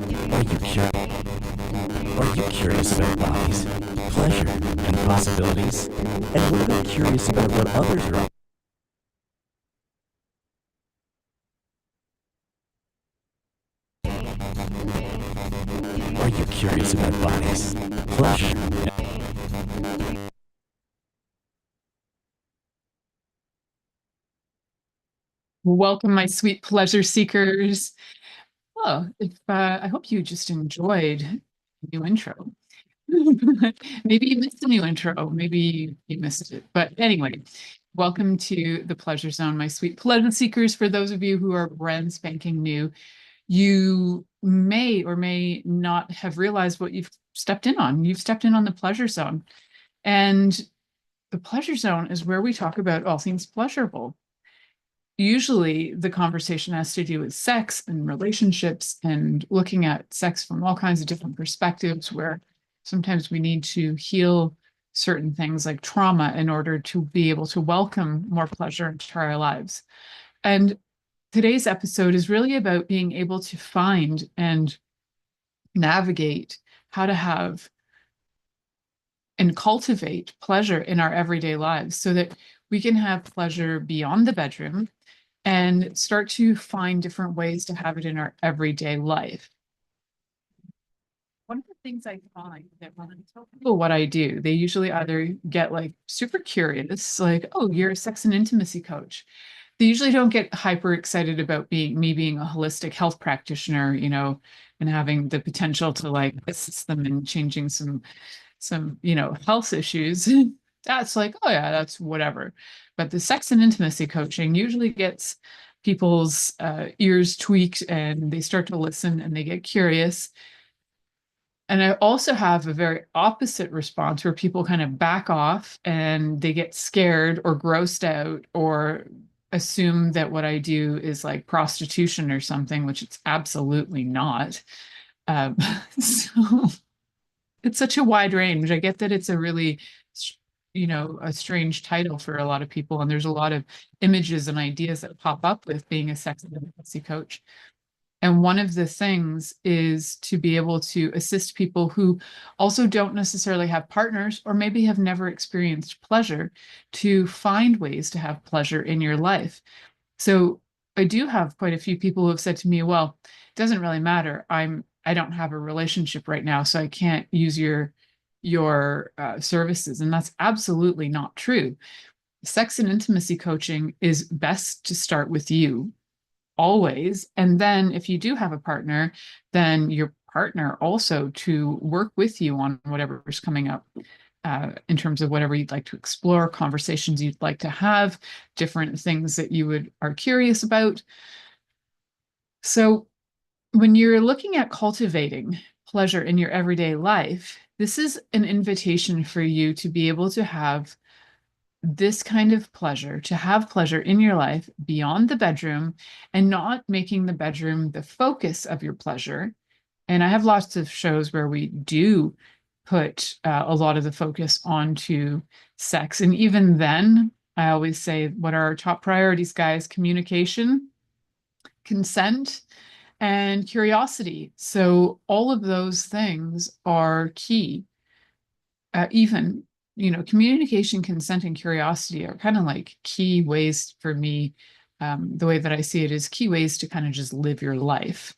Are you curious? Are you curious about bodies, pleasure, and possibilities? And what about curious about what others are up? Are you curious about bodies, pleasure, Welcome, my sweet pleasure seekers. Well, if I hope you just enjoyed the new intro. Maybe you missed the new intro. Maybe you missed it. But anyway, welcome to the Pleasure Zone, my sweet pleasure seekers. For those of you who are brand spanking new, you may or may not have realized what you've stepped in on. You've stepped in on the Pleasure Zone. And the Pleasure Zone is where we talk about all things pleasurable. Usually the conversation has to do with sex and relationships and looking at sex from all kinds of different perspectives, where sometimes we need to heal certain things like trauma in order to be able to welcome more pleasure into our lives. And today's episode is really about being able to find and navigate how to have and cultivate pleasure in our everyday lives so that we can have pleasure beyond the bedroom and start to find different ways to have it in our everyday life. One of the things I find that when I tell people what I do, they usually either get like super curious, like, oh, you're a sex and intimacy coach. They usually don't get hyper excited about being a holistic health practitioner, and having the potential to like assist them in changing some health issues. That's like, oh yeah, that's whatever. But the sex and intimacy coaching usually gets people's ears tweaked and they start to listen and they get curious. And I also have a very opposite response where people kind of back off and they get scared or grossed out or assume that what I do is like prostitution or something, which it's absolutely not. Um, so it's such a wide range. I get that it's a really, a strange title for a lot of people, and there's a lot of images and ideas that pop up with being a sex and intimacy coach. And one of the things is to be able to assist people who also don't necessarily have partners or maybe have never experienced pleasure to find ways to have pleasure in your life. So I do have quite a few people who have said to me, well, it doesn't really matter. I don't have a relationship right now, so I can't use your services. And that's absolutely not true. Sex and intimacy coaching is best to start with you always. And then if you do have a partner, then your partner also to work with you on whatever's coming up. In terms of whatever you'd like to explore, conversations you'd like to have, different things that you are curious about. So when you're looking at cultivating pleasure in your everyday life, this is an invitation for you to be able to have this kind of pleasure, to have pleasure in your life beyond the bedroom and not making the bedroom the focus of your pleasure. And I have lots of shows where we do put a lot of the focus onto sex. And even then, I always say, what are our top priorities, guys? Communication, consent, and curiosity. So all of those things are key. Even, communication, consent, and curiosity are kind of like key ways for me. The way that I see it is key ways to kind of just live your life,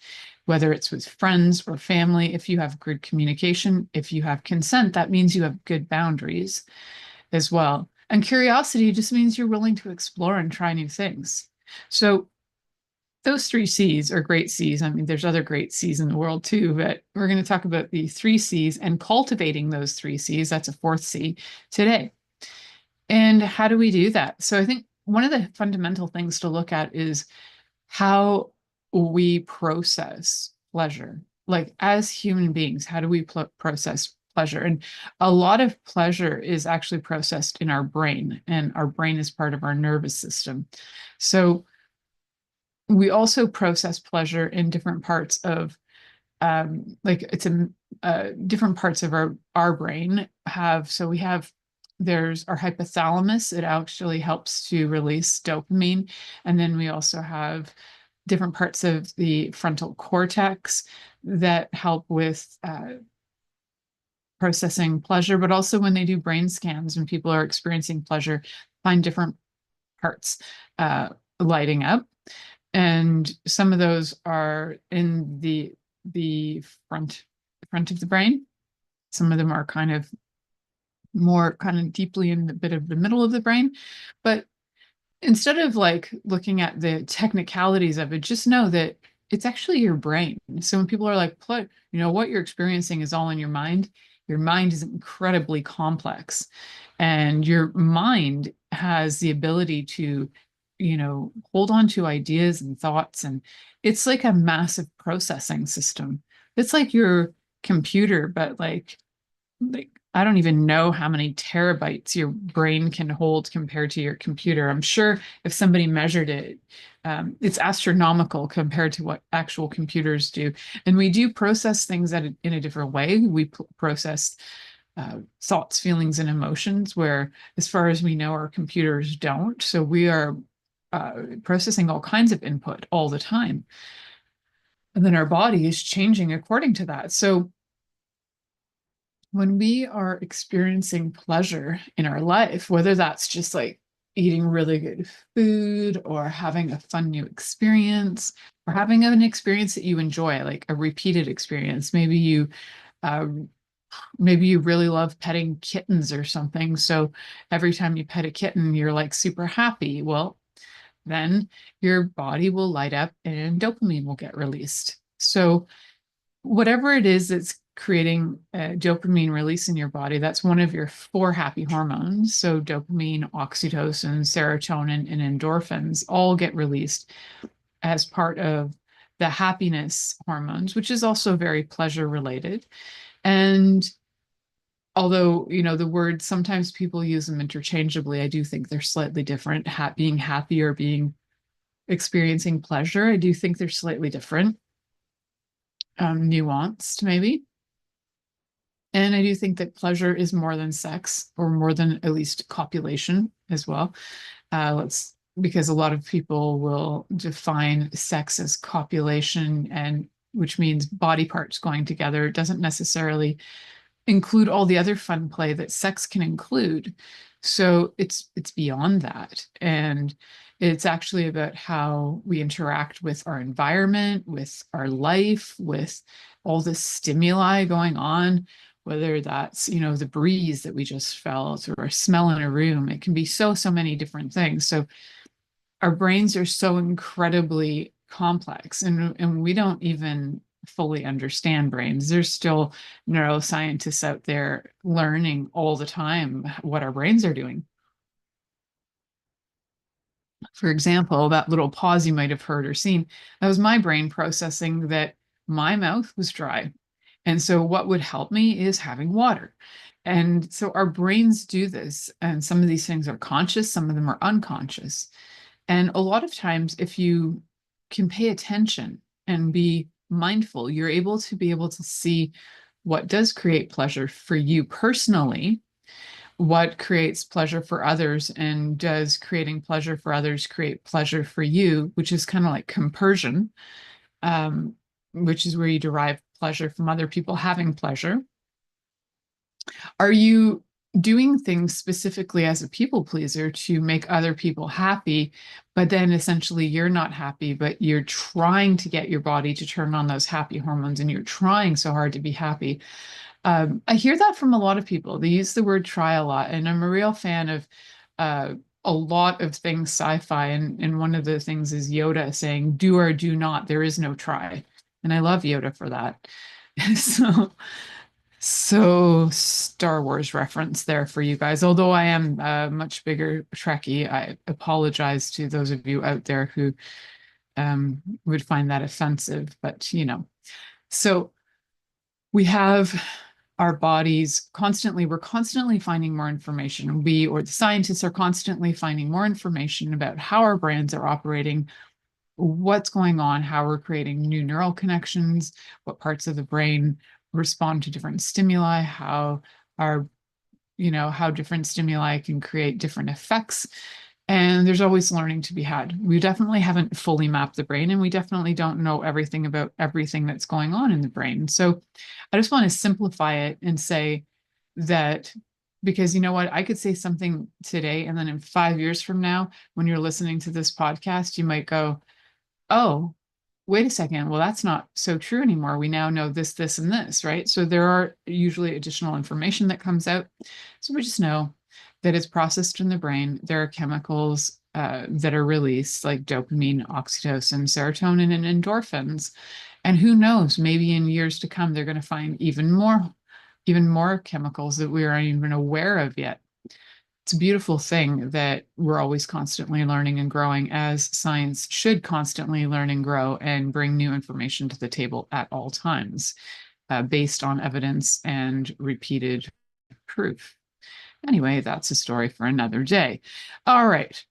whether it's with friends or family. If you have good communication, if you have consent, that means you have good boundaries as well. And curiosity just means you're willing to explore and try new things. So those three C's are great C's. I mean, there's other great C's in the world too, but we're going to talk about the three C's and cultivating those three C's. That's a fourth C today. And how do we do that? So I think one of the fundamental things to look at is how we process pleasure. Like as human beings, how do we process pleasure? And a lot of pleasure is actually processed in our brain, and our brain is part of our nervous system. So we also process pleasure in different parts of like it's a different parts of our brain have. So we have, there's our hypothalamus. It actually helps to release dopamine. And then we also have different parts of the frontal cortex that help with processing pleasure, but also when they do brain scans, when people are experiencing pleasure, find different parts lighting up. And some of those are in the front of the brain. Some of them are kind of more kind of deeply in the bit of the middle of the brain. But instead of like looking at the technicalities of it, just know that it's actually your brain. So when people are like, what you're experiencing is all in your mind is incredibly complex. And your mind has the ability to, hold on to ideas and thoughts. And it's like a massive processing system. It's like your computer, but like I don't even know how many terabytes your brain can hold compared to your computer. I'm sure if somebody measured it, it's astronomical compared to what actual computers do. And we do process things in a different way. We process thoughts, feelings, and emotions, where, as far as we know, our computers don't. So we are processing all kinds of input all the time. And then our body is changing according to that. So when we are experiencing pleasure in our life, whether that's just like eating really good food or having a fun new experience or having an experience that you enjoy, like a repeated experience, uh, maybe you really love petting kittens or something. So every time you pet a kitten, you're like super happy. Well, then your body will light up and dopamine will get released. So whatever it is that's creating dopamine release in your body, that's one of your four happy hormones. So dopamine, oxytocin, serotonin, and endorphins all get released as part of the happiness hormones, which is also very pleasure related. And although, the words, sometimes people use them interchangeably, I do think they're slightly different. Being happy or being experiencing pleasure, I do think they're slightly different, nuanced maybe. And I do think that pleasure is more than sex, or more than at least copulation as well. Because a lot of people will define sex as copulation, and which means body parts going together. It doesn't necessarily include all the other fun play that sex can include. So it's beyond that. And it's actually about how we interact with our environment, with our life, with all the stimuli going on, whether that's, the breeze that we just felt or a smell in a room. It can be so many different things. So our brains are so incredibly complex, and we don't even fully understand brains. There's still neuroscientists out there learning all the time what our brains are doing. For example, that little pause you might have heard or seen, that was my brain processing that my mouth was dry. And so what would help me is having water. And so our brains do this. And some of these things are conscious, some of them are unconscious. And a lot of times, if you can pay attention and be mindful, you're able to see what does create pleasure for you personally, what creates pleasure for others, and does creating pleasure for others create pleasure for you, which is kind of like compersion, which is where you derive pleasure from other people having pleasure. Are you doing things specifically as a people pleaser to make other people happy, but then essentially you're not happy, but you're trying to get your body to turn on those happy hormones and you're trying so hard to be happy? I hear that from a lot of people. They use the word try a lot, and I'm a real fan of a lot of things sci-fi, and one of the things is Yoda saying, do or do not, there is no try. And I love Yoda for that. So Star Wars reference there for you guys. Although I am a much bigger Trekkie, I apologize to those of you out there who would find that offensive. But so we have our bodies constantly. We're constantly finding more information. We, or the scientists, are constantly finding more information about how our brains are operating, what's going on, how we're creating new neural connections, what parts of the brain respond to different stimuli, how different stimuli can create different effects. And there's always learning to be had. We definitely haven't fully mapped the brain, and we definitely don't know everything about everything that's going on in the brain. So I just want to simplify it and say that, because you know what, I could say something today, and then in 5 years from now, when you're listening to this podcast, you might go, oh, wait a second, well, that's not so true anymore. We now know this, this, and this, right? So there are usually additional information that comes out. So we just know that it's processed in the brain. There are chemicals that are released, like dopamine, oxytocin, serotonin, and endorphins. And who knows, maybe in years to come, they're going to find even more chemicals that we aren't even aware of yet. It's a beautiful thing that we're always constantly learning and growing, as science should constantly learn and grow and bring new information to the table at all times, based on evidence and repeated proof. Anyway, that's a story for another day. All right.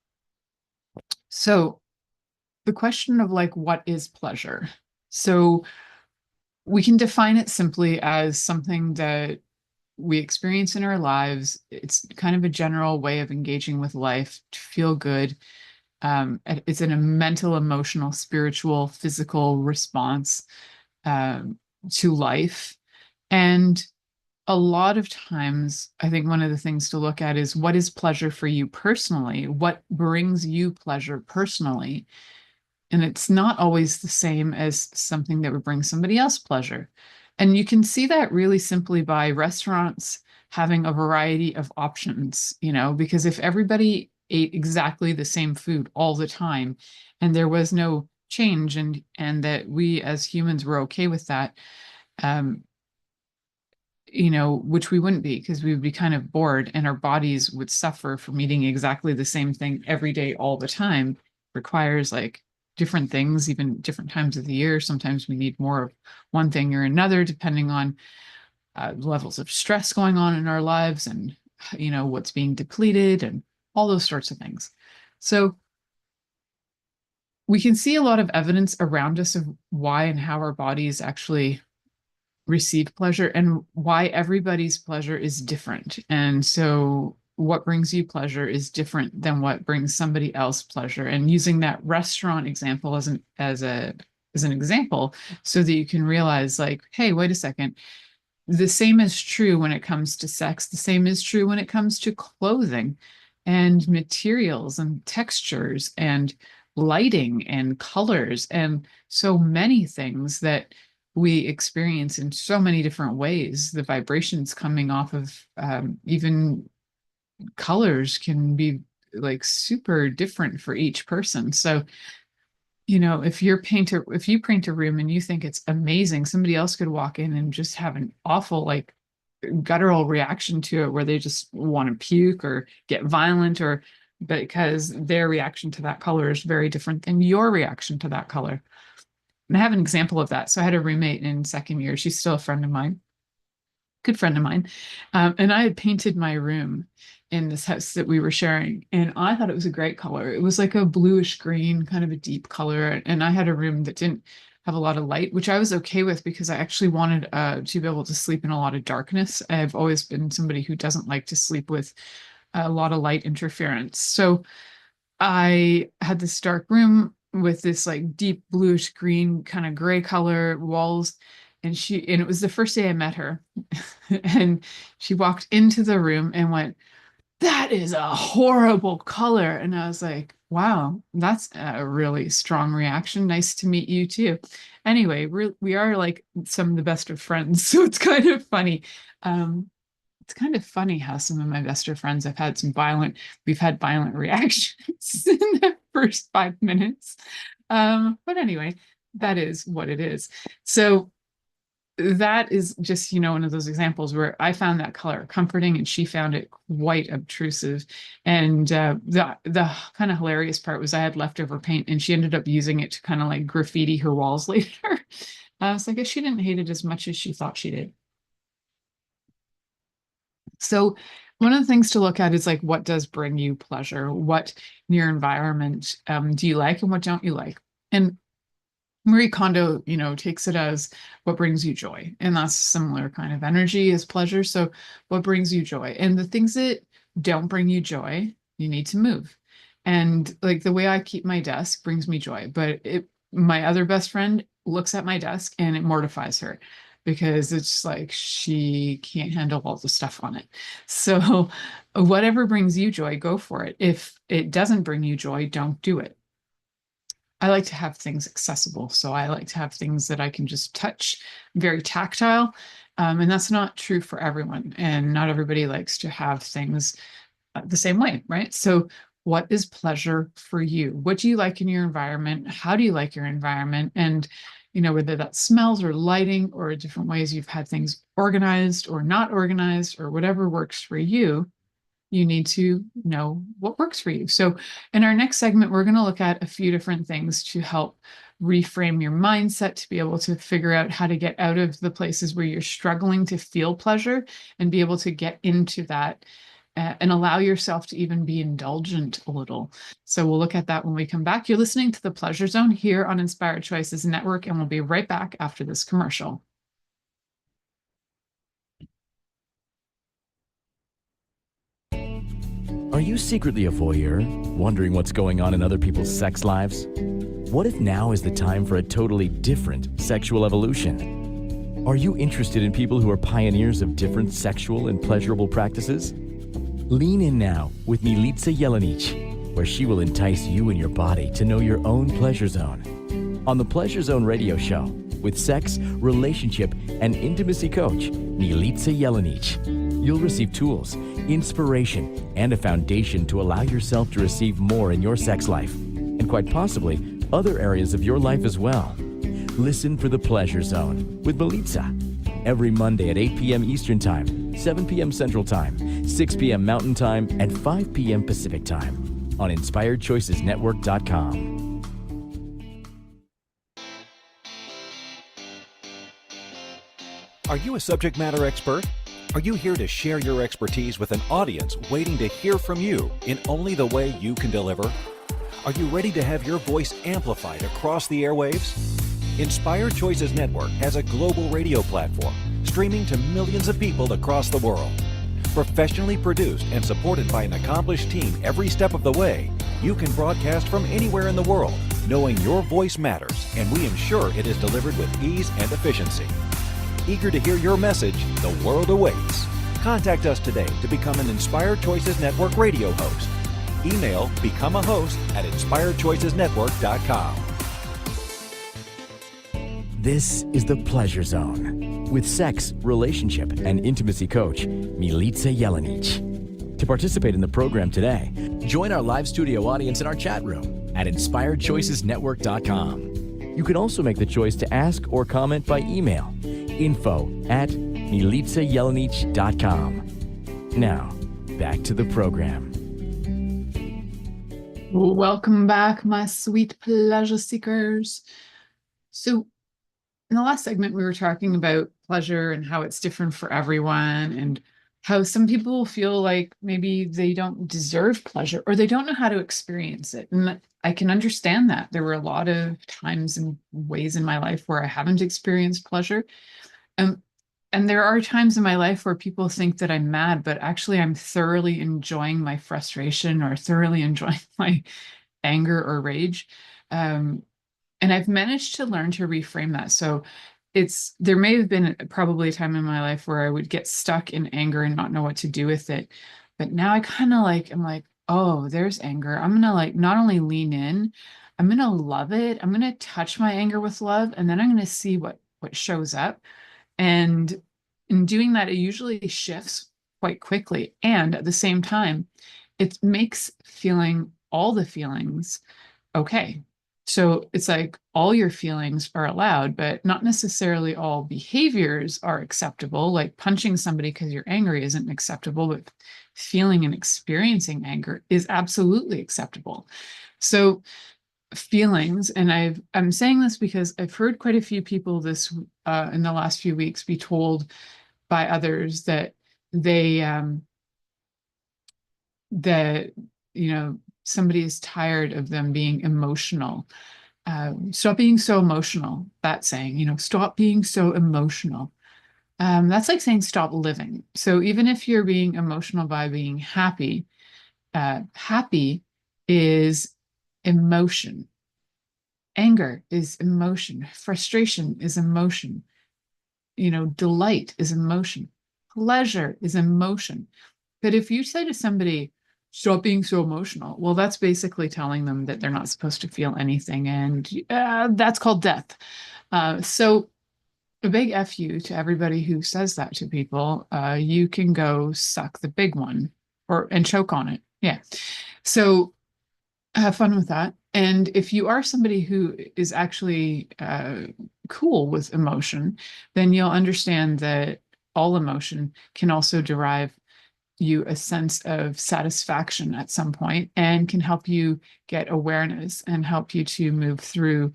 So the question of like, what is pleasure? So we can define it simply as something that we experience in our lives. It's kind of a general way of engaging with life to feel good. It's in a mental, emotional, spiritual, physical response to life. And a lot of times, I think one of the things to look at is, what is pleasure for you personally? What brings you pleasure personally? And it's not always the same as something that would bring somebody else pleasure. And you can see that really simply by restaurants having a variety of options, because if everybody ate exactly the same food all the time and there was no change, and that we as humans were okay with that, um, which we wouldn't be, because we would be kind of bored and our bodies would suffer from eating exactly the same thing every day all the time. Requires like different things, even different times of the year. Sometimes we need more of one thing or another, depending on levels of stress going on in our lives, and what's being depleted, and all those sorts of things. So we can see a lot of evidence around us of why and how our bodies actually receive pleasure, and why everybody's pleasure is different. And so what brings you pleasure is different than what brings somebody else pleasure. And using that restaurant example as an example, so that you can realize, like, hey, wait a second, the same is true when it comes to sex. The same is true when it comes to clothing and materials and textures and lighting and colors, and so many things that we experience in so many different ways. The vibrations coming off of even colors can be like super different for each person. So if you paint a room and you think it's amazing, somebody else could walk in and just have an awful, like, guttural reaction to it, where they just want to puke or get violent, or because their reaction to that color is very different than your reaction to that color. And I have an example of that. So I had a roommate in second year. She's still a friend of mine, good friend of mine. And I had painted my room in this house that we were sharing, and I thought it was a great color. It was like a bluish green, kind of a deep color. And I had a room that didn't have a lot of light, which I was okay with, because I actually wanted to be able to sleep in a lot of darkness. I've always been somebody who doesn't like to sleep with a lot of light interference. So I had this dark room with this like deep bluish green, kind of gray color walls. And it was the first day I met her. And she walked into the room and went, "That is a horrible color." And I was like, wow, that's a really strong reaction. Nice to meet you too. Anyway, we are like some of the best of friends. So it's kind of funny. It's kind of funny how some of my best of friends we've had violent reactions in the first 5 minutes. But anyway, that is what it is. So that is just, one of those examples where I found that color comforting and she found it quite obtrusive. And the kind of hilarious part was, I had leftover paint and she ended up using it to kind of like graffiti her walls later. So I guess she didn't hate it as much as she thought she did. So one of the things to look at is like, what does bring you pleasure? What in your environment do you like, and what don't you like? And Marie Kondo, takes it as what brings you joy. And that's similar kind of energy as pleasure. So what brings you joy? And the things that don't bring you joy, you need to move. And like the way I keep my desk brings me joy, but my other best friend looks at my desk and it mortifies her because it's like she can't handle all the stuff on it. So whatever brings you joy, go for it. If it doesn't bring you joy, don't do it. I like to have things accessible. So I like to have things that I can just touch, very tactile. And that's not true for everyone. And not everybody likes to have things the same way, right? So what is pleasure for you? What do you like in your environment? How do you like your environment? And, whether that smells or lighting or different ways you've had things organized or not organized or whatever works for you, you need to know what works for you. So in our next segment, we're going to look at a few different things to help reframe your mindset to be able to figure out how to get out of the places where you're struggling to feel pleasure and be able to get into that and allow yourself to even be indulgent a little. So we'll look at that when we come back. You're listening to the Pleasure Zone here on Inspired Choices Network, and we'll be right back after this commercial. Are you secretly a voyeur, wondering what's going on in other people's sex lives? What if now is the time for a totally different sexual evolution? Are you interested in people who are pioneers of different sexual and pleasurable practices? Lean in now with Milica Jelenic, where she will entice you and your body to know your own pleasure zone. On the Pleasure Zone radio show, with sex, relationship, and intimacy coach, Milica Jelenic, you'll receive tools, inspiration, and a foundation to allow yourself to receive more in your sex life, and quite possibly other areas of your life as well. Listen for the Pleasure Zone with Milica every Monday at 8 p.m. Eastern Time, 7 p.m. Central Time, 6 p.m. Mountain Time, and 5 p.m. Pacific Time on InspiredChoicesNetwork.com. Are you a subject matter expert? Are you here to share your expertise with an audience waiting to hear from you in only the way you can deliver? Are you ready to have your voice amplified across the airwaves? Inspired Choices Network has a global radio platform streaming to millions of people across the world. Professionally produced and supported by an accomplished team every step of the way, you can broadcast from anywhere in the world, knowing your voice matters, and we ensure it is delivered with ease and efficiency. Eager to hear your message, the world awaits. Contact us today to become an Inspired Choices Network radio host. Email become a host at inspiredchoicesnetwork.com. This is the Pleasure Zone with sex, relationship, and intimacy coach, Milica Jelenic. To participate in the program today, join our live studio audience in our chat room at inspiredchoicesnetwork.com. You can also make the choice to ask or comment by email, info@milicajelenic.com. Now, back to the program. Welcome back, my sweet pleasure seekers. So in the last segment, we were talking about pleasure and how it's different for everyone and how some people feel like maybe they don't deserve pleasure or they don't know how to experience it. And I can understand that. There were a lot of times and ways in my life where I haven't experienced pleasure. And there are times in my life where people think that I'm mad, but actually I'm thoroughly enjoying my frustration or thoroughly enjoying my anger or rage. And I've managed to learn to reframe that. So there may have been probably a time in my life where I would get stuck in anger and not know what to do with it. But now I kind of I'm like, oh, there's anger. I'm going to not only lean in, I'm going to love it. I'm going to touch my anger with love. And then I'm going to see what shows up. And in doing that, it usually shifts quite quickly. And at the same time, it makes all the feelings okay. So it's like all your feelings are allowed, but not necessarily all behaviors are acceptable. Like punching somebody because you're angry isn't acceptable, but feeling and experiencing anger is absolutely acceptable. So feelings, and I'm saying this because I've heard quite a few people in the last few weeks be told by others that somebody is tired of them being emotional. Stop being so emotional. That saying, stop being so emotional. That's like saying stop living. So even if you're being emotional by being happy, happy is emotion. Anger is emotion. Frustration is emotion. Delight is emotion. Pleasure is emotion. But if you say to somebody, stop being so emotional, well, that's basically telling them that they're not supposed to feel anything. And that's called death. So a big F you to everybody who says that to people. You can go suck the big one and choke on it. Yeah. So have fun with that. And if you are somebody who is actually cool with emotion, then you'll understand that all emotion can also derive you a sense of satisfaction at some point and can help you get awareness and help you to move through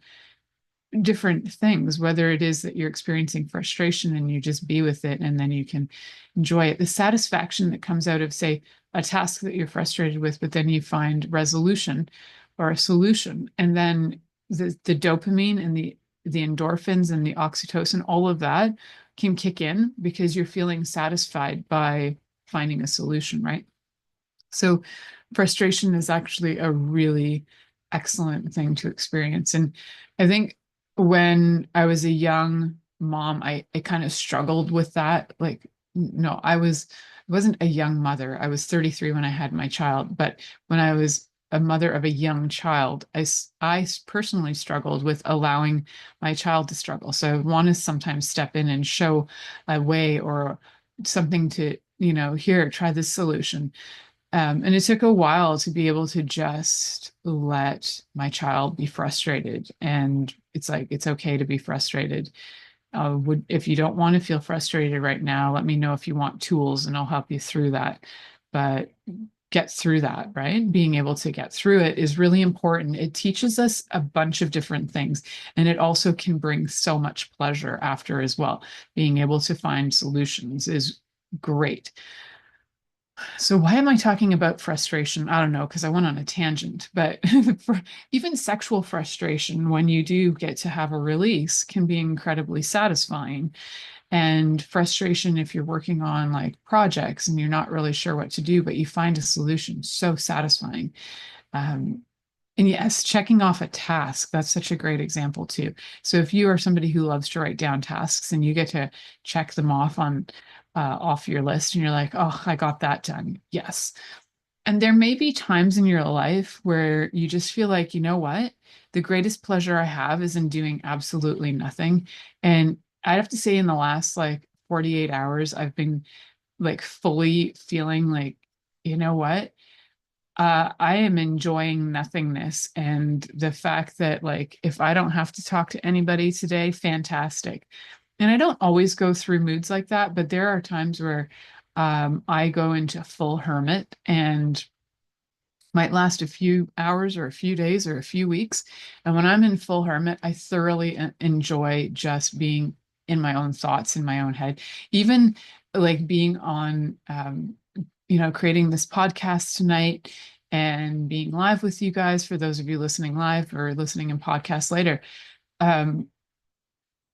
different things, whether it is that you're experiencing frustration and you just be with it and then you can enjoy it. The satisfaction that comes out of, say, a task that you're frustrated with, but then you find resolution or a solution. And then the dopamine and the endorphins and the oxytocin, all of that can kick in because you're feeling satisfied by finding a solution, right? So frustration is actually a really excellent thing to experience. And I think when I was a young mom, I kind of struggled with that. Like, no, I wasn't a young mother. I was 33 when I had my child, but when I was a mother of a young child, I personally struggled with allowing my child to struggle. So I want to sometimes step in and show a way or something to, here, try this solution. And it took a while to be able to just let my child be frustrated. And it's like, it's okay to be frustrated. If you don't want to feel frustrated right now, let me know if you want tools and I'll help you through that. But get through that, right? Being able to get through it is really important. It teaches us a bunch of different things. And it also can bring so much pleasure after as well. Being able to find solutions is great. So why am I talking about frustration? I don't know, because I went on a tangent, but for even sexual frustration, when you do get to have a release, can be incredibly satisfying. And frustration, if you're working on like projects and you're not really sure what to do, but you find a solution, so satisfying. And yes, checking off a task, that's such a great example too. So if you are somebody who loves to write down tasks and you get to check them off your list and you're like, oh, I got that done. Yes. And there may be times in your life where you just feel like, you know what? The greatest pleasure I have is in doing absolutely nothing. And I have to say in the last like 48 hours, I've been like fully feeling like, you know what? I am enjoying nothingness and the fact that like if I don't have to talk to anybody today, fantastic. And I don't always go through moods like that, but there are times where I go into full hermit and might last a few hours or a few days or a few weeks. And when I'm in full hermit, I thoroughly enjoy just being in my own thoughts in my own head, even like being on creating this podcast tonight and being live with you guys, for those of you listening live or listening in podcast later.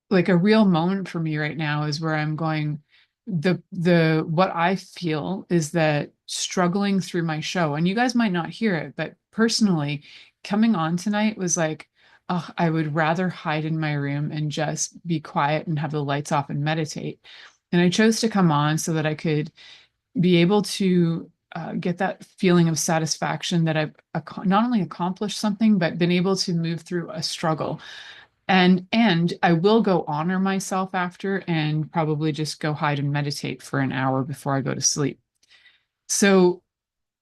Like a real moment for me right now is where I'm going, the what I feel is that struggling through my show, and you guys might not hear it, but personally coming on tonight was like, oh, I would rather hide in my room and just be quiet and have the lights off and meditate. And I chose to come on so that I could be able to get that feeling of satisfaction that I've not only accomplished something, but been able to move through a struggle. And I will go honor myself after and probably just go hide and meditate for an hour before I go to sleep. So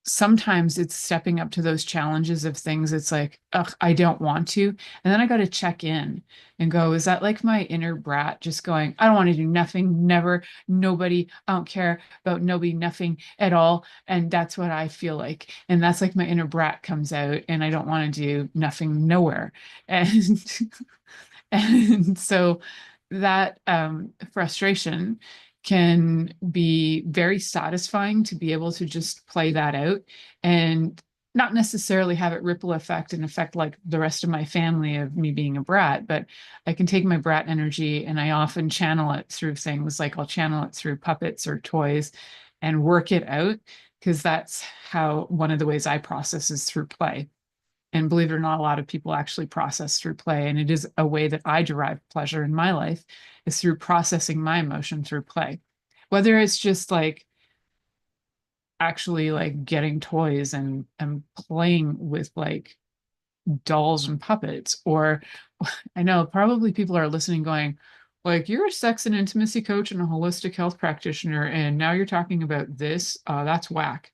sometimes it's stepping up to those challenges of things. It's like, ugh, I don't want to. And then I got to check in and go, is that like my inner brat just going, I don't want to do nothing, never, nobody, I don't care about nobody, nothing at all. And that's what I feel like. And that's like my inner brat comes out and I don't want to do nothing, nowhere. And, and so that frustration can be very satisfying to be able to just play that out and not necessarily have it ripple effect and affect like the rest of my family of me being a brat, but I can take my brat energy and I often channel it through things like I'll channel it through puppets or toys and work it out. because that's how one of the ways I process is through play. And believe it or not, a lot of people actually process through play. And it is a way that I derive pleasure in my life, is through processing my emotion through play. Whether it's just like actually like getting toys and playing with like dolls and puppets, or I know probably people are listening going, like, you're a sex and intimacy coach and a holistic health practitioner, and now you're talking about this. That's whack.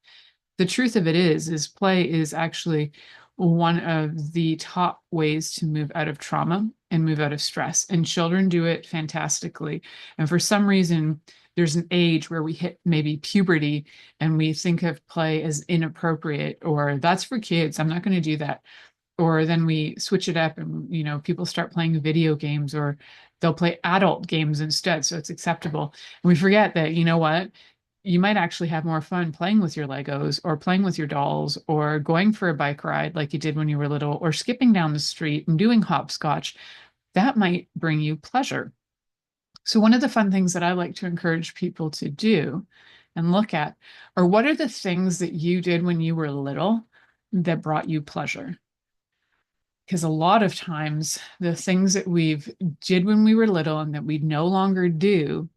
The truth of it is play is actually one of the top ways to move out of trauma and move out of stress. And children do it fantastically. And for some reason, there's an age where we hit maybe puberty and we think of play as inappropriate, or that's for kids, I'm not going to do that. Or then we switch it up and, people start playing video games, or they'll play adult games instead. So it's acceptable. And we forget that, you know what? You might actually have more fun playing with your Legos, or playing with your dolls, or going for a bike ride like you did when you were little, or skipping down the street and doing hopscotch. That might bring you pleasure. So one of the fun things that I like to encourage people to do and look at are, what are the things that you did when you were little that brought you pleasure? Because a lot of times the things that we've did when we were little and that we no longer do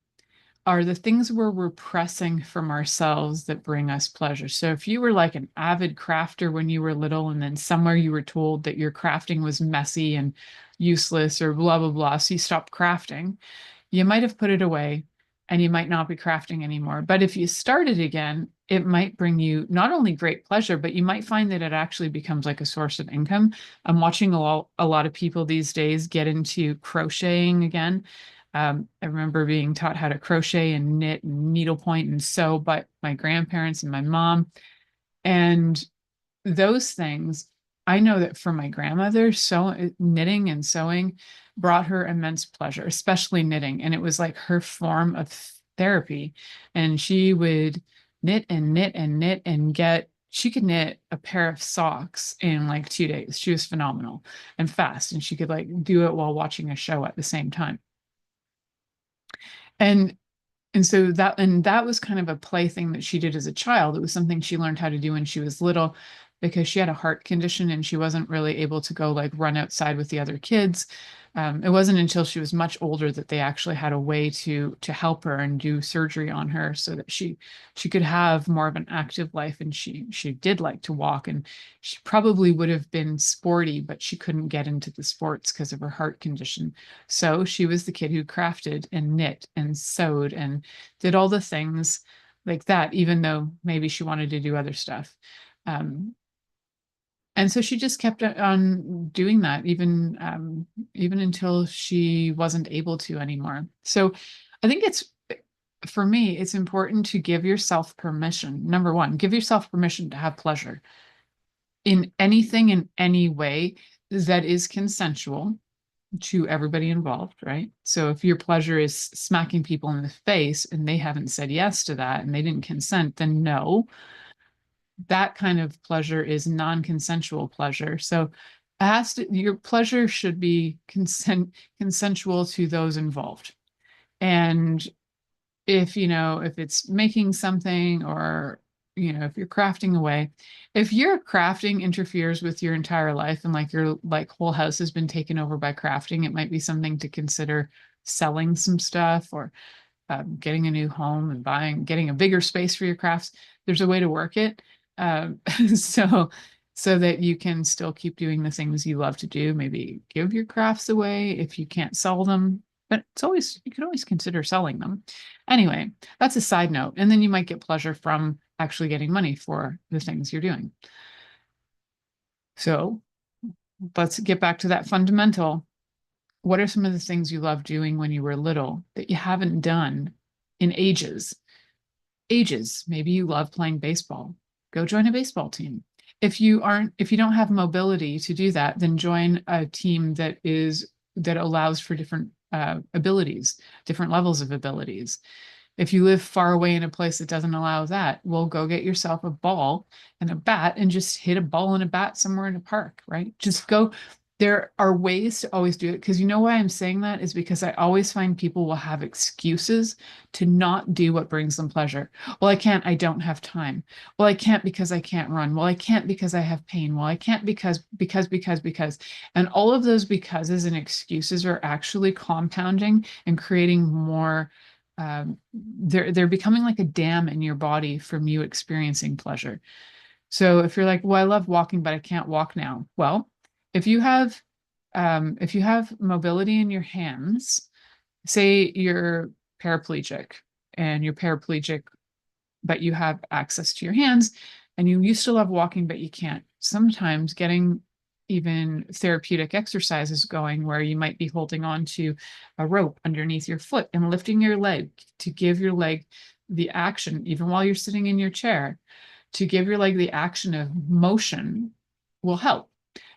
are the things we're repressing from ourselves that bring us pleasure. So if you were like an avid crafter when you were little, and then somewhere you were told that your crafting was messy and useless or blah, blah, blah, so you stopped crafting, you might have put it away and you might not be crafting anymore. But if you started again, it might bring you not only great pleasure, but you might find that it actually becomes like a source of income. I'm watching a lot of people these days get into crocheting again. I remember being taught how to crochet and knit and needlepoint and sew by my grandparents and my mom. And those things, I know that for my grandmother, knitting and sewing brought her immense pleasure, especially knitting. And it was like her form of therapy. And she would knit and knit and knit and she could knit a pair of socks in like 2 days. She was phenomenal and fast. And she could like do it while watching a show at the same time. And so that was kind of a plaything that she did as a child. It was something she learned how to do when she was little, because she had a heart condition and she wasn't really able to go like run outside with the other kids. It wasn't until she was much older that they actually had a way to help her and do surgery on her so that she could have more of an active life. And she did like to walk, and she probably would have been sporty, but she couldn't get into the sports because of her heart condition. So she was the kid who crafted and knit and sewed and did all the things like that, even though maybe she wanted to do other stuff. And so she just kept on doing that, even until she wasn't able to anymore. So I think for me, it's important to give yourself permission. Number one, give yourself permission to have pleasure in anything, in any way that is consensual to everybody involved, right? So if your pleasure is smacking people in the face and they haven't said yes to that and they didn't consent, then no. That kind of pleasure is non-consensual pleasure. So your pleasure should be consensual to those involved. And if it's making something, or if you're crafting away, if your crafting interferes with your entire life and like your whole house has been taken over by crafting, it might be something to consider selling some stuff, or getting a new home and getting a bigger space for your crafts. There's a way to work it. So that you can still keep doing the things you love to do. Maybe give your crafts away if you can't sell them, but you can always consider selling them. Anyway, that's a side note. And then you might get pleasure from actually getting money for the things you're doing. So let's get back to that fundamental. What are some of the things you loved doing when you were little that you haven't done in ages? Maybe you love playing baseball. Go join a baseball team. If you don't have mobility to do that, then join a team that allows for different abilities, different levels of abilities. If you live far away in a place that doesn't allow that, well, go get yourself a ball and a bat and just hit a ball and a bat somewhere in a park, right? Just go There are ways to always do it, because you know why I'm saying that is because I always find people will have excuses to not do what brings them pleasure. Well, I can't, I don't have time. Well, I can't because I can't run. Well, I can't because I have pain. Well, I can't because. And all of those becauses and excuses are actually compounding and creating more. They're becoming like a dam in your body from you experiencing pleasure. So if you're like, well, I love walking, but I can't walk now. Well, if you have mobility in your hands, say you're paraplegic and you're paraplegic, but you have access to your hands and you used to love walking, but you can't. Sometimes getting even therapeutic exercises going where you might be holding on to a rope underneath your foot and lifting your leg to give your leg the action, even while you're sitting in your chair, to give your leg the action of motion will help.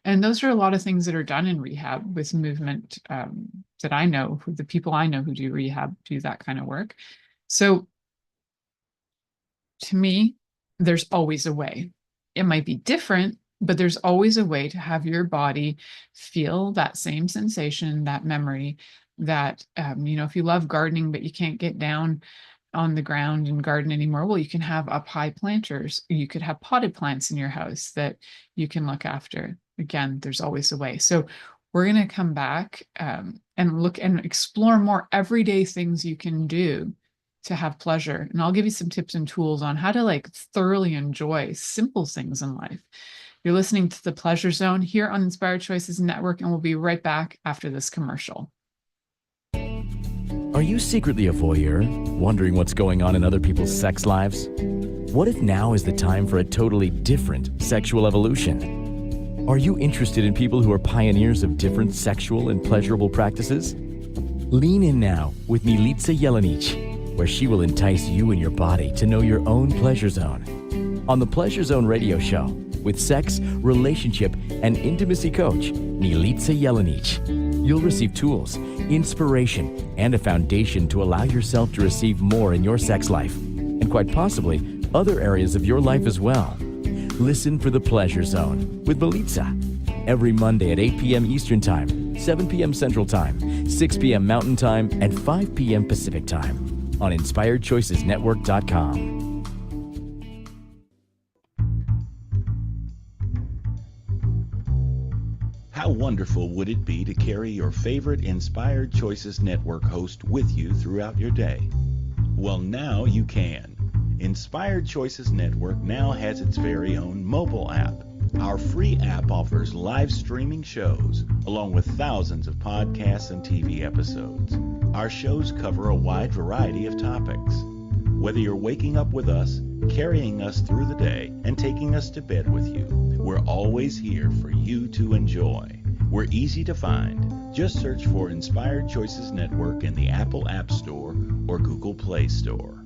And those are a lot of things that are done in rehab with movement, that I know, the people I know who do rehab do that kind of work. So to me, there's always a way. It might be different, but there's always a way to have your body feel that same sensation, that memory, that, if you love gardening, but you can't get down on the ground and garden anymore, well, you can have up high planters. You could have potted plants in your house that you can look after. Again, there's always a way. So we're going to come back and look and explore more everyday things you can do to have pleasure. And I'll give you some tips and tools on how to thoroughly enjoy simple things in life. You're listening to The Pleasure Zone here on Inspired Choices Network, and we'll be right back after this commercial. Are you secretly a voyeur, wondering what's going on in other people's sex lives? What if now is the time for a totally different sexual evolution? Are you interested in people who are pioneers of different sexual and pleasurable practices? Lean in now with Milica Jelenic, where she will entice you and your body to know your own pleasure zone. On the Pleasure Zone radio show, with sex, relationship, and intimacy coach, Milica Jelenic, you'll receive tools, inspiration, and a foundation to allow yourself to receive more in your sex life, and quite possibly other areas of your life as well. Listen for The Pleasure Zone with Milica every Monday at 8 p.m. Eastern Time, 7 p.m. Central Time, 6 p.m. Mountain Time, and 5 p.m. Pacific Time on InspiredChoicesNetwork.com. How wonderful would it be to carry your favorite Inspired Choices Network host with you throughout your day? Well, now you can. Inspired Choices Network now has its very own mobile app. Our free app offers live streaming shows, along with thousands of podcasts and TV episodes. Our shows cover a wide variety of topics. Whether you're waking up with us, carrying us through the day, and taking us to bed with you, we're always here for you to enjoy. We're easy to find. Just search for Inspired Choices Network in the Apple App Store or Google Play Store.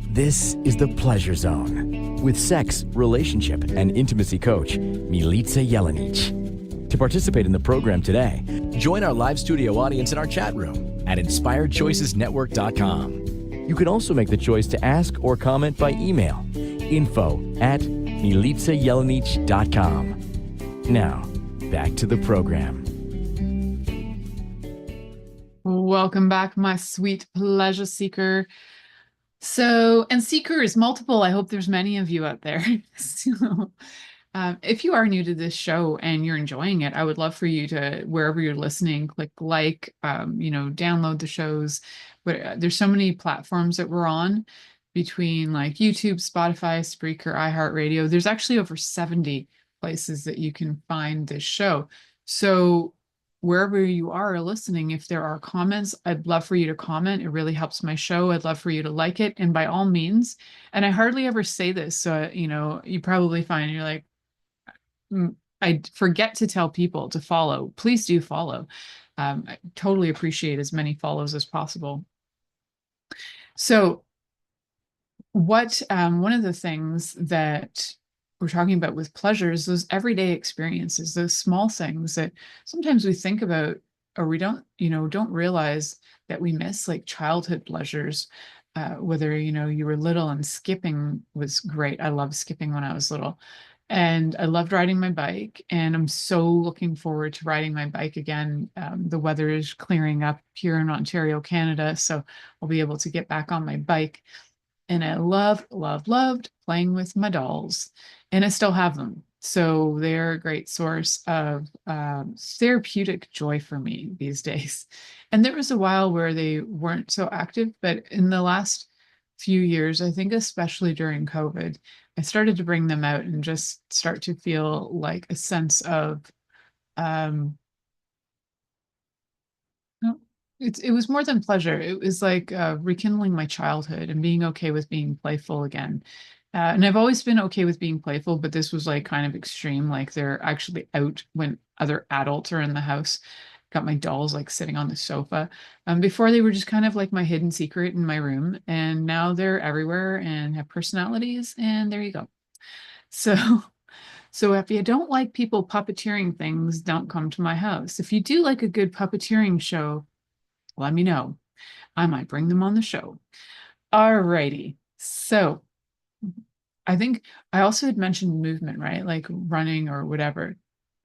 This is The Pleasure Zone with sex, relationship, and intimacy coach, Milica Jelenic. To participate in the program today, join our live studio audience in our chat room at InspiredChoicesNetwork.com. You can also make the choice to ask or comment by email, info@MilicaJelenic.com. Now, back to the program. Welcome back, my sweet pleasure seeker. So, and seeker is multiple. I hope there's many of you out there. So, if you are new to this show and you're enjoying it, I would love for you to, wherever you're listening, click download the shows. But there's so many platforms that we're on, between YouTube, Spotify, Spreaker, iHeartRadio. There's actually over 70 places that you can find this show. So wherever you are listening, if there are comments, I'd love for you to comment. It really helps my show. I'd love for you to like it. And by all means, and I hardly ever say this, so, you probably find you're like, I forget to tell people to follow. Please do follow. I totally appreciate as many follows as possible. So one of the things that we're talking about with pleasure is those everyday experiences, those small things that sometimes we think about, or we don't realize that we miss, like childhood pleasures. Whether, you were little and skipping was great. I loved skipping when I was little. And I loved riding my bike, and I'm so looking forward to riding my bike again. The weather is clearing up here in Ontario, Canada, so I'll be able to get back on my bike. And I loved playing with my dolls, and I still have them. So they're a great source of therapeutic joy for me these days. And there was a while where they weren't so active, but in the last few years, I think especially during COVID, I started to bring them out and just start to feel like a sense of um, no, it was more than pleasure. It was like rekindling my childhood and being okay with being playful again. And I've always been okay with being playful, but this was like kind of extreme. Like they're actually out when other adults are in the house. Got my dolls like sitting on the sofa. Before they were just kind of like my hidden secret in my room, and now they're everywhere and have personalities. And there you go. So, so if you don't like people puppeteering things, don't come to my house. If you do like a good puppeteering show, let me know. I might bring them on the show. All righty. So I think I also had mentioned movement, right? Like running or whatever.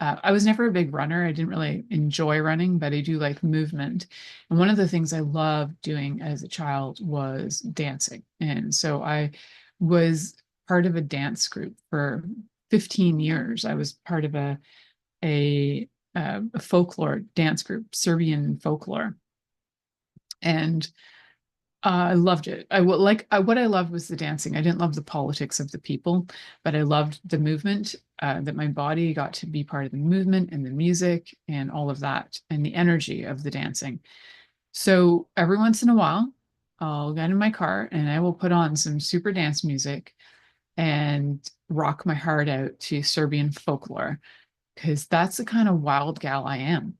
I was never a big runner. I didn't really enjoy running, but I do like movement. And one of the things I loved doing as a child was dancing. And so I was part of a dance group for 15 years. I was part of a folklore dance group, Serbian folklore. And I loved it. What I loved was the dancing. I didn't love the politics of the people, but I loved the movement, that my body got to be part of the movement and the music and all of that and the energy of the dancing. So every once in a while, I'll get in my car and I will put on some super dance music and rock my heart out to Serbian folklore, because that's the kind of wild gal I am.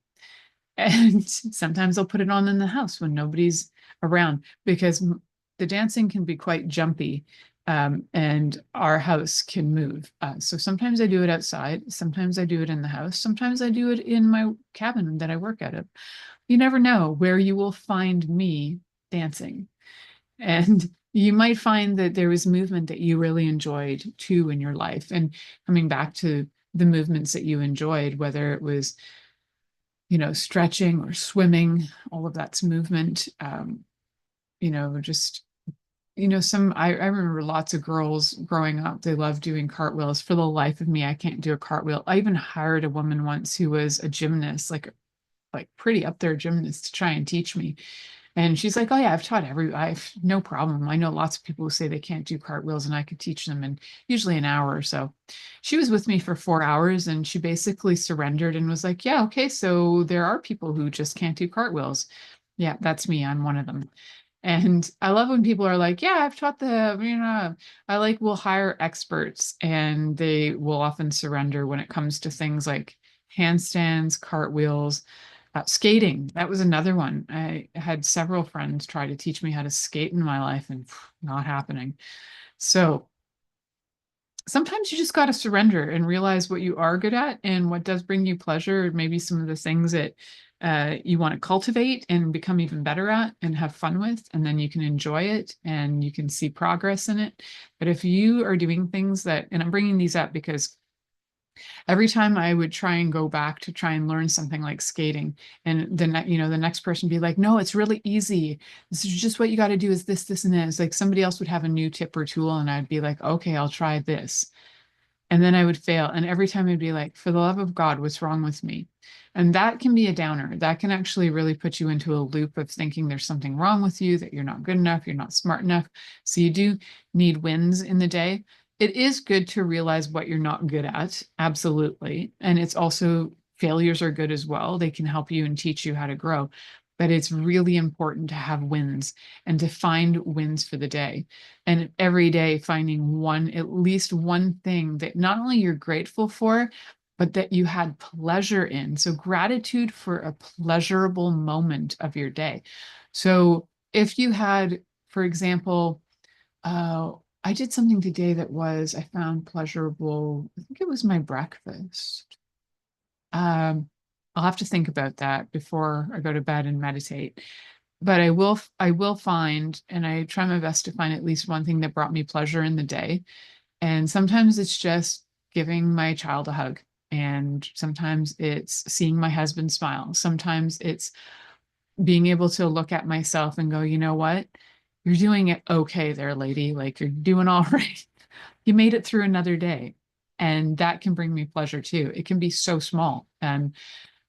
And sometimes I'll put it on in the house when nobody's around, because the dancing can be quite jumpy, and our house can move. So sometimes I do it outside, sometimes I do it in the house, sometimes I do it in my cabin that I work out of. You never know where you will find me dancing. And you might find that there was movement that you really enjoyed too in your life. And coming back to the movements that you enjoyed, whether it was stretching or swimming, all of that's movement. Just, I remember lots of girls growing up, they loved doing cartwheels. For the life of me, I can't do a cartwheel. I even hired a woman once who was a gymnast, like pretty up there gymnast, to try and teach me. And she's like, oh yeah, I've no problem. I know lots of people who say they can't do cartwheels and I could teach them in usually an hour or so. She was with me for 4 hours and she basically surrendered and was like, yeah, okay, so there are people who just can't do cartwheels. Yeah, that's me. I'm one of them. And I love when people are like, yeah, I've taught we'll hire experts and they will often surrender when it comes to things like handstands, cartwheels, skating. That was another one. I had several friends try to teach me how to skate in my life and not happening. So sometimes you just got to surrender and realize what you are good at and what does bring you pleasure, maybe some of the things that you want to cultivate and become even better at and have fun with, and then you can enjoy it and you can see progress in it. But if you are doing things that, and I'm bringing these up because every time I would try and go back to try and learn something like skating, and the next person be like, no, it's really easy. This is just what you got to do is this, this, and this. Like somebody else would have a new tip or tool, and I'd be like, okay, I'll try this. And then I would fail. And every time I'd be like, for the love of God, what's wrong with me? And that can be a downer. That can actually really put you into a loop of thinking there's something wrong with you, that you're not good enough, you're not smart enough. So you do need wins in the day. It is good to realize what you're not good at. Absolutely. And it's also, failures are good as well. They can help you and teach you how to grow. But it's really important to have wins and to find wins for the day. And every day finding at least one thing that not only you're grateful for, but that you had pleasure in. So gratitude for a pleasurable moment of your day. So if you had, for example, I did something today that I found pleasurable. I think it was my breakfast. I'll have to think about that before I go to bed and meditate. But I will find, and I try my best to find at least one thing that brought me pleasure in the day. And sometimes it's just giving my child a hug. And sometimes it's seeing my husband smile. Sometimes it's being able to look at myself and go, you know what? You're doing it okay there, lady. Like you're doing all right. You made it through another day. And that can bring me pleasure too. It can be so small. And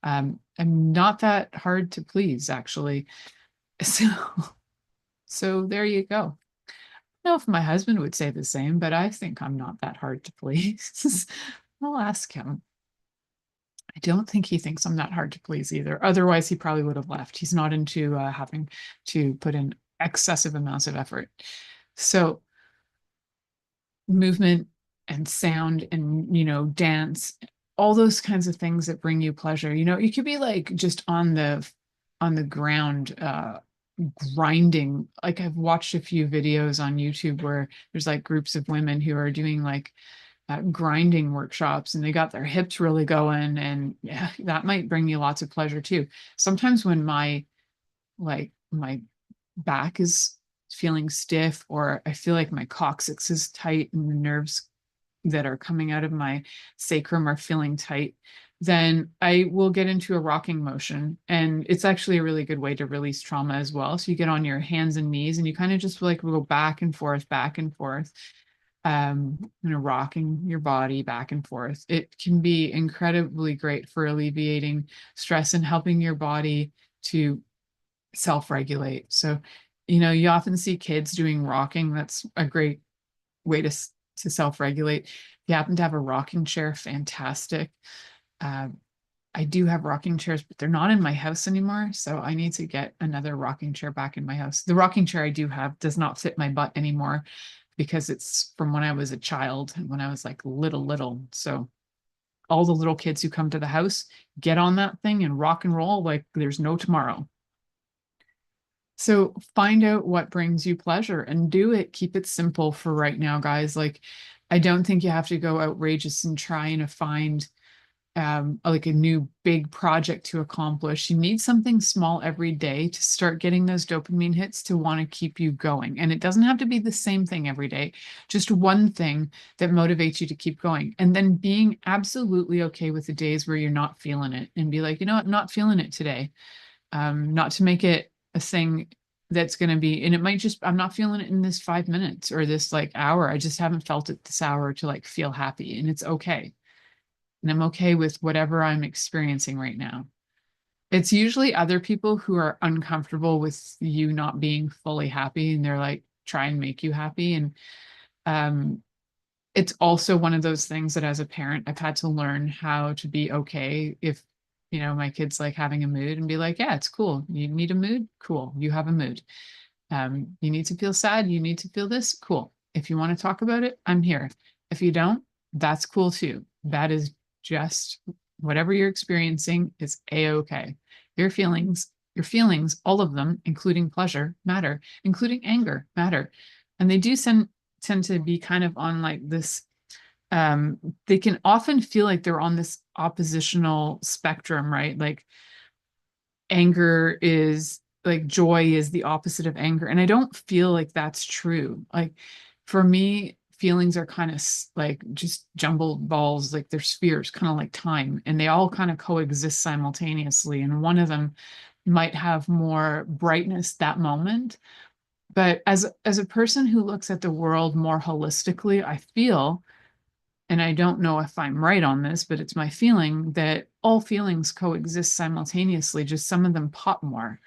I'm not that hard to please, actually. So, so there you go. I don't know if my husband would say the same, but I think I'm not that hard to please. I'll ask him. I don't think he thinks I'm that hard to please either. Otherwise, he probably would have left. He's not into having to put in excessive amounts of effort. So movement and sound and, dance, all those kinds of things that bring you pleasure. You could be like just on the ground, grinding. Like I've watched a few videos on YouTube where there's like groups of women who are doing like grinding workshops, and they got their hips really going, and yeah, that might bring you lots of pleasure too. Sometimes when my back is feeling stiff, or I feel like my coccyx is tight and the nerves that are coming out of my sacrum are feeling tight, then I will get into a rocking motion. And it's actually a really good way to release trauma as well. So you get on your hands and knees and you kind of just like go back and forth, rocking your body back and forth. It can be incredibly great for alleviating stress and helping your body to self-regulate. So, you often see kids doing rocking. That's a great way to self-regulate. If you happen to have a rocking chair, fantastic. I do have rocking chairs, but they're not in my house anymore. So I need to get another rocking chair back in my house. The rocking chair I do have does not fit my butt anymore because it's from when I was a child and when I was like little. So all the little kids who come to the house get on that thing and rock and roll like there's no tomorrow. So find out what brings you pleasure and do it. Keep it simple for right now, guys. Like, I don't think you have to go outrageous and trying to find like a new big project to accomplish. You need something small every day to start getting those dopamine hits to want to keep you going. And it doesn't have to be the same thing every day, just one thing that motivates you to keep going. And then being absolutely okay with the days where you're not feeling it and be like, you know what, I'm not feeling it today. Not to make it a thing that's going to be, and it might just, I'm not feeling it in this 5 minutes or this like hour. I just haven't felt it this hour to like feel happy, and it's okay. And I'm okay with whatever I'm experiencing right now. It's usually other people who are uncomfortable with you not being fully happy, and they're like, try and make you happy. And it's also one of those things that as a parent, I've had to learn how to be okay if, my kid's like having a mood and be like, yeah, it's cool. You need a mood? Cool. You have a mood. You need to feel sad. You need to feel this? Cool. If you want to talk about it, I'm here. If you don't, that's cool too. That is just whatever you're experiencing is a-okay. Your feelings, all of them, including pleasure, matter, including anger, matter. And they do tend to be kind of on like this, they can often feel like they're on this oppositional spectrum, right? Like anger is like joy is the opposite of anger. And I don't feel like that's true. Like for me, feelings are kind of like just jumbled balls, like they're spheres, kind of like time, and they all kind of coexist simultaneously. And one of them might have more brightness that moment. But as a person who looks at the world more holistically, I feel, and I don't know if I'm right on this, but it's my feeling that all feelings coexist simultaneously, just some of them pop more.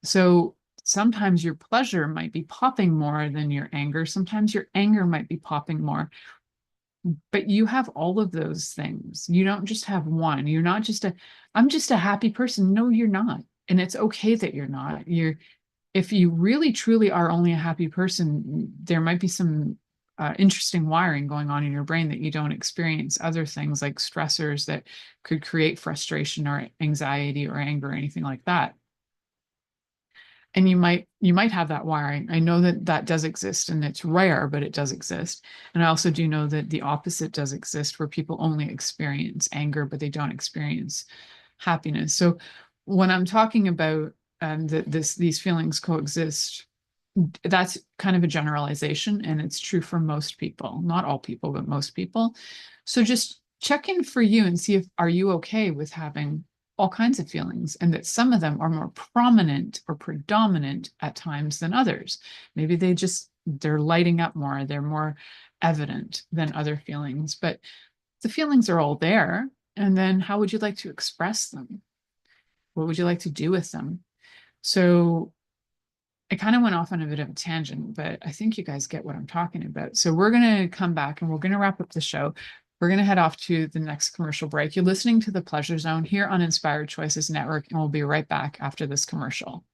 So sometimes your pleasure might be popping more than your anger. Sometimes your anger might be popping more. But you have all of those things. You don't just have one. You're not just I'm just a happy person. No, you're not. And it's okay that you're not. If you really truly are only a happy person, there might be some interesting wiring going on in your brain that you don't experience other things like stressors that could create frustration or anxiety or anger or anything like that. And you might have that wiring. I know that does exist, and it's rare, but it does exist. And I also do know that the opposite does exist, where people only experience anger, but they don't experience happiness. So when I'm talking about these feelings coexist, that's kind of a generalization, and it's true for most people, not all people, but most people. So just check in for you and see if are you okay with having all kinds of feelings, and that some of them are more prominent or predominant at times than others. Maybe they're lighting up more, they're more evident than other feelings, but the feelings are all there. And then how would you like to express them? What would you like to do with them? So I kind of went off on a bit of a tangent, but I think you guys get what I'm talking about. So we're going to come back and we're going to wrap up the show. We're going to head off to the next commercial break. You're listening to The Pleasure Zone here on Inspired Choices Network, and we'll be right back after this commercial.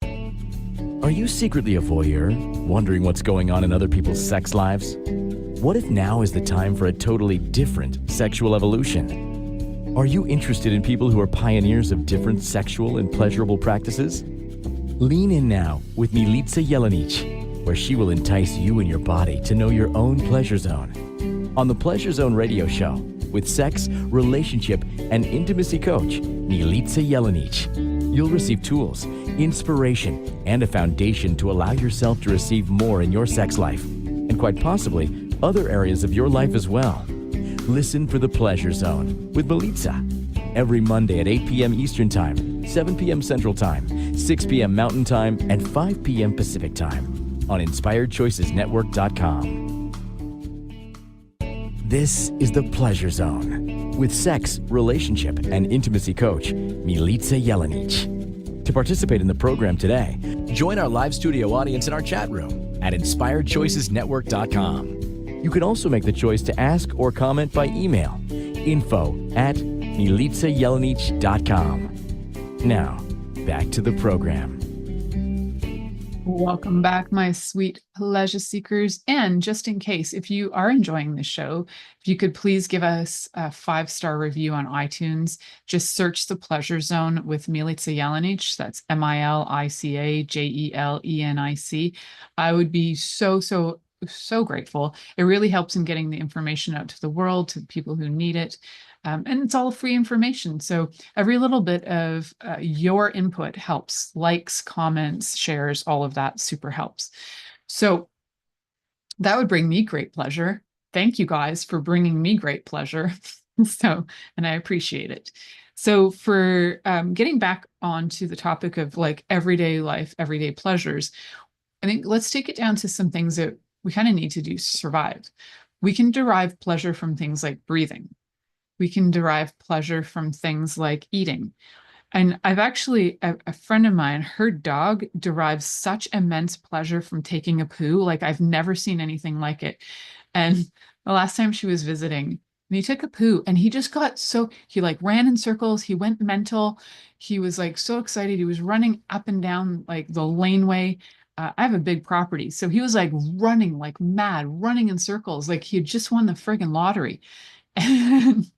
Are you secretly a voyeur, wondering what's going on in other people's sex lives? What if now is the time for a totally different sexual evolution? Are you interested in people who are pioneers of different sexual and pleasurable practices? Lean in now with Milica Jelenic, where she will entice you and your body to know your own pleasure zone. On the Pleasure Zone radio show, with sex, relationship, and intimacy coach, Milica Jelenic, you'll receive tools, inspiration, and a foundation to allow yourself to receive more in your sex life, and quite possibly other areas of your life as well. Listen for the Pleasure Zone with Milica every Monday at 8 p.m. Eastern Time, 7 p.m. Central Time, 6 p.m. Mountain Time, and 5 p.m. Pacific Time on InspiredChoicesNetwork.com. This is the Pleasure Zone with sex, relationship, and intimacy coach, Milica Jelenic. To participate in the program today, join our live studio audience in our chat room at InspiredChoicesNetwork.com. You can also make the choice to ask or comment by email, info@MilicaJelenic.com. Now, back to the program. Welcome back, my sweet pleasure seekers. And just in case, if you are enjoying the show, if you could please give us a 5-star review on iTunes. Just search The Pleasure Zone with Milica Jelenic. That's MilicaJelenic. I would be so grateful. It really helps in getting the information out to the world, to the people who need it. And it's all free information. So every little bit of your input helps. Likes, comments, shares, all of that super helps. So that would bring me great pleasure. Thank you guys for bringing me great pleasure. And I appreciate it. So for getting back onto the topic of like everyday life, everyday pleasures, I think let's take it down to some things that we kind of need to do to survive. We can derive pleasure from things like breathing. We can derive pleasure from things like eating. And I've actually, a friend of mine, her dog derives such immense pleasure from taking a poo. Like I've never seen anything like it. And the last time she was visiting, he took a poo and he just got he like ran in circles. He went mental. He was like so excited. He was running up and down like the laneway. I have a big property. So he was like running like mad, running in circles. Like he had just won the friggin' lottery. And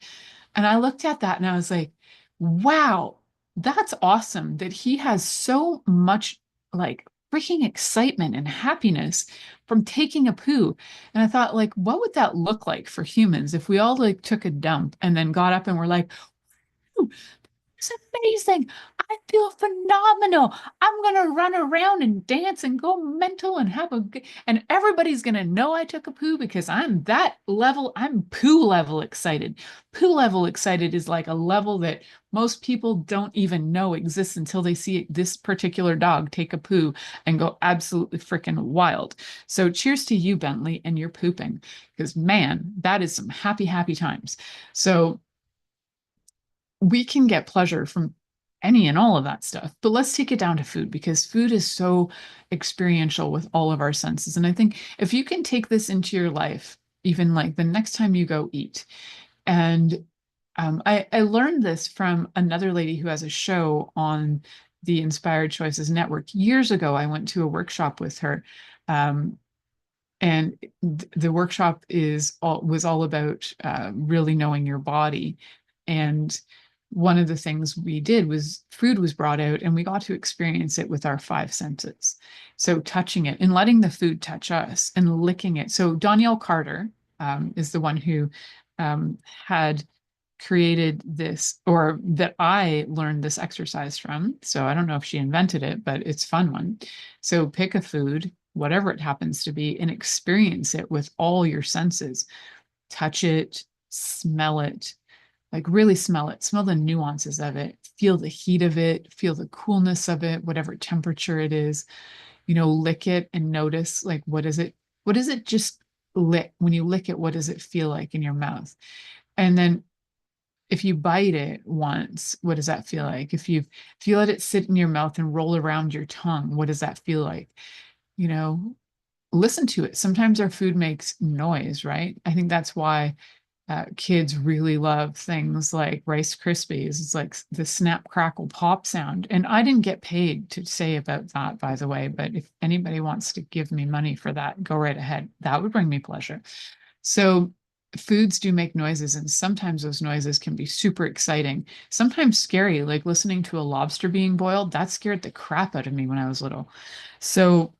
I looked at that and I was like, wow, that's awesome that he has so much like freaking excitement and happiness from taking a poo. And I thought, like, what would that look like for humans if we all like took a dump and then got up and were like, it's amazing. I feel phenomenal. I'm going to run around and dance and go mental and and everybody's going to know I took a poo because I'm that level. I'm poo level excited. Poo level excited is like a level that most people don't even know exists until they see this particular dog take a poo and go absolutely freaking wild. So cheers to you, Bentley, and your pooping, because man, that is some happy, happy times. So we can get pleasure from any and all of that stuff, but let's take it down to food, because food is so experiential with all of our senses. And I think if you can take this into your life, even like the next time you go eat, and I learned this from another lady who has a show on the Inspired Choices Network. Years ago, I went to a workshop with her. And the workshop was all about really knowing your body. And one of the things we did was food was brought out and we got to experience it with our 5 senses. So touching it and letting the food touch us and licking it. So Danielle Carter is the one who had created this, or that I learned this exercise from. So I don't know if she invented it, but it's a fun one. So pick a food, whatever it happens to be, and experience it with all your senses. Touch it, smell it, like really smell it, smell the nuances of it, feel the heat of it, feel the coolness of it, whatever temperature it is, lick it and notice, like, what is it just lick? When you lick it, what does it feel like in your mouth? And then if you bite it once, what does that feel like? If you let it sit in your mouth and roll around your tongue, what does that feel like? Listen to it. Sometimes our food makes noise, right? I think that's why kids really love things like Rice Krispies. It's like the snap, crackle, pop sound. And I didn't get paid to say about that, by the way, but if anybody wants to give me money for that, go right ahead. That would bring me pleasure. So foods do make noises, and sometimes those noises can be super exciting, sometimes scary, like listening to a lobster being boiled. That scared the crap out of me when I was little. So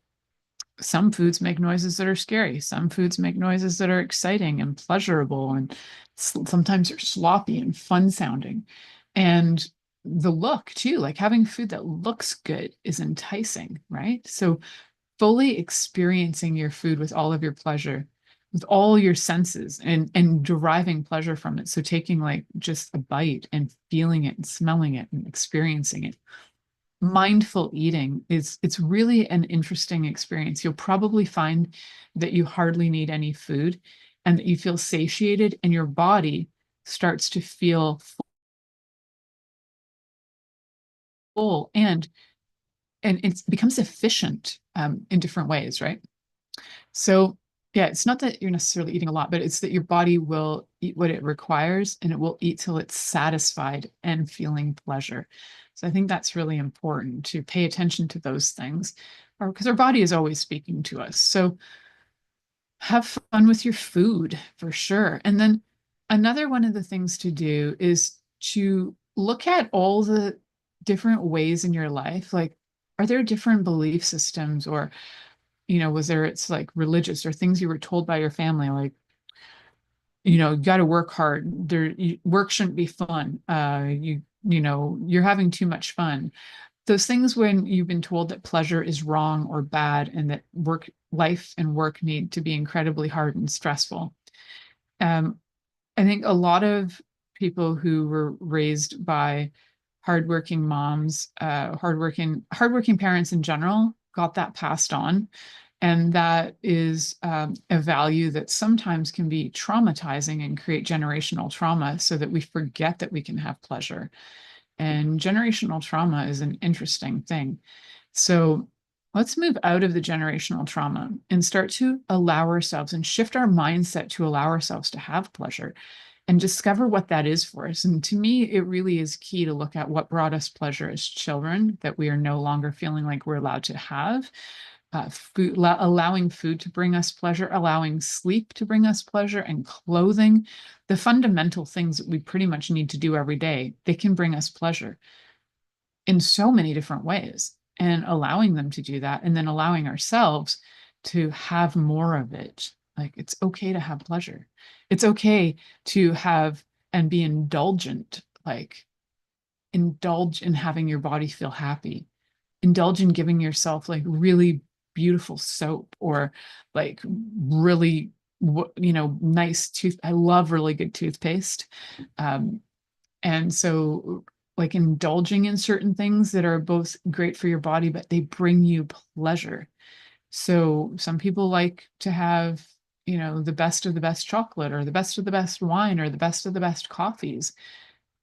some foods make noises that are scary. Some foods make noises that are exciting and pleasurable, and sometimes they're sloppy and fun sounding. And the look too, like having food that looks good is enticing, right? So fully experiencing your food with all of your pleasure, with all your senses, and deriving pleasure from it. So taking like just a bite and feeling it and smelling it and experiencing it. Mindful eating it's really an interesting experience. You'll probably find that you hardly need any food, and that you feel satiated, and your body starts to feel full, and it becomes efficient in different ways, right? So yeah, it's not that you're necessarily eating a lot, but it's that your body will eat what it requires, and it will eat till it's satisfied and feeling pleasure. So I think that's really important to pay attention to those things, or because our body is always speaking to us. So have fun with your food for sure. And then another one of the things to do is to look at all the different ways in your life. Like, are there different belief systems, or whether it's like religious or things you were told by your family, like, you got to work hard. Work shouldn't be fun. You're having too much fun. Those things when you've been told that pleasure is wrong or bad, and that life and work need to be incredibly hard and stressful. I think a lot of people who were raised by hardworking moms, hardworking parents in general, got that passed on. And that is a value that sometimes can be traumatizing and create generational trauma, so that we forget that we can have pleasure. And generational trauma is an interesting thing. So let's move out of the generational trauma and start to allow ourselves and shift our mindset to allow ourselves to have pleasure and discover what that is for us. And to me, it really is key to look at what brought us pleasure as children that we are no longer feeling like we're allowed to have. Allowing food to bring us pleasure, allowing sleep to bring us pleasure, and clothing, the fundamental things that we pretty much need to do every day, they can bring us pleasure in so many different ways, and allowing them to do that, and then allowing ourselves to have more of it. Like, it's okay to have pleasure. It's okay to have and be indulgent, like indulge in having your body feel happy, indulge in giving yourself like really beautiful soap, or like really nice I love really good toothpaste. And so like indulging in certain things that are both great for your body, but they bring you pleasure. So some people like to have the best of the best chocolate, or the best of the best wine, or the best of the best coffees.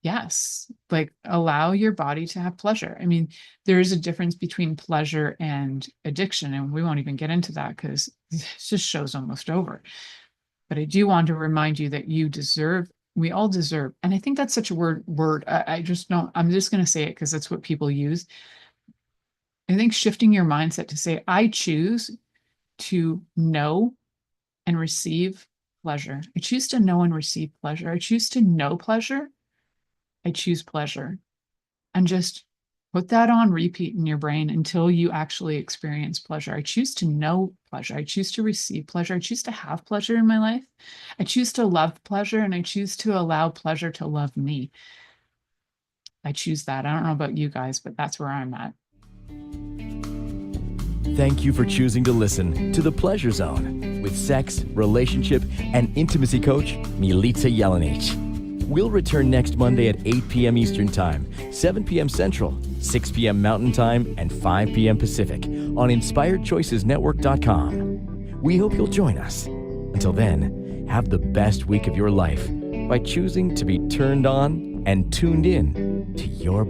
Yes, like allow your body to have pleasure. I mean, there is a difference between pleasure and addiction, and we won't even get into that because this show's almost over. But I do want to remind you that we all deserve, and I think that's such a word. I just don't, I'm just going to say it because that's what people use. I think shifting your mindset to say, I choose to know and receive pleasure. I choose to know and receive pleasure. I choose to know pleasure. I choose pleasure, and just Put that on repeat in your brain until you actually experience pleasure. I choose to know pleasure. I choose to receive pleasure. I choose to have pleasure in my life. I choose to love pleasure, and I choose to allow pleasure to love me. I choose that. I don't know about you guys, but that's where I'm at. Thank you for choosing to listen to The Pleasure Zone with sex, relationship, and intimacy coach, Milica Jelenic. We'll return next Monday at 8 p.m. Eastern Time, 7 p.m. Central, 6 p.m. Mountain Time, and 5 p.m. Pacific on InspiredChoicesNetwork.com. We hope you'll join us. Until then, have the best week of your life by choosing to be turned on and tuned in to your